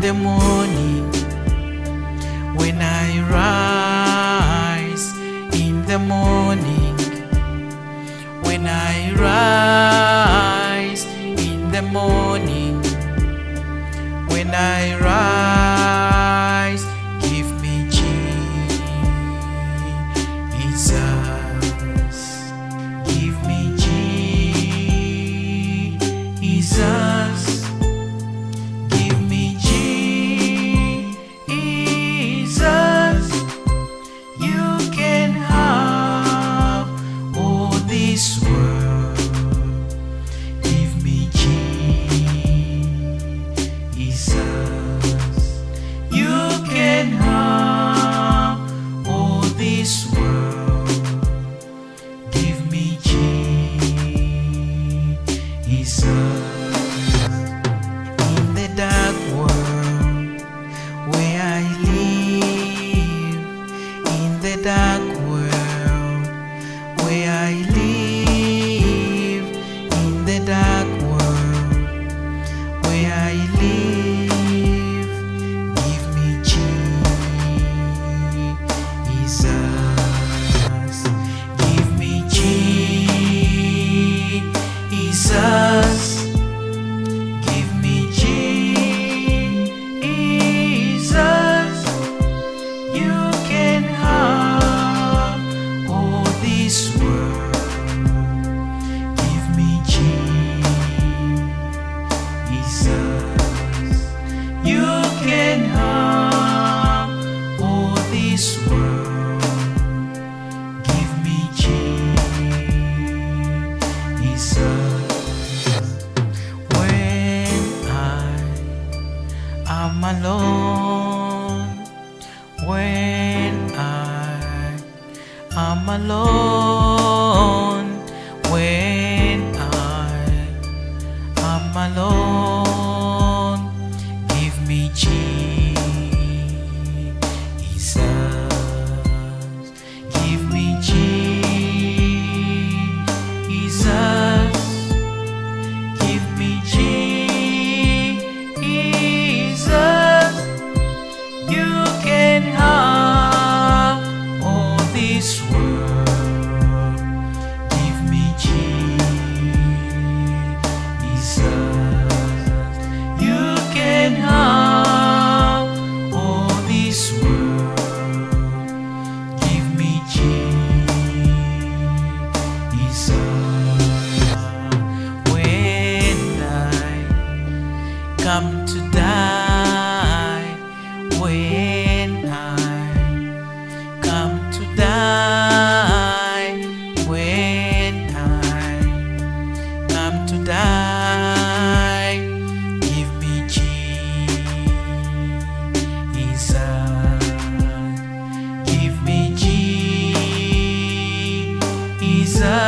the morning, when I rise in the morning, when I rise in the morning, when I rise, give me Jesus, give me Jesus, give me Jesus. You can have all this world. Give me Jesus. You can have all this world. Give me Jesus. In the dark world where I live, in the dark world where I live, in the dark world where I live, give me Jesus, give me Jesus, give me Jesus. You can have all this world. Give me Jesus. You can have all this world. Give me Jesus. When I'm alone, when I'm alone, when I'm alone, give me Jesus, give me Jesus, give me Jesus. You can have all this world. Give me Jesus. You can have all this world. Give me Jesus. When I come to die, when I come to die, when I come to die, give me Jesus, give me Jesus.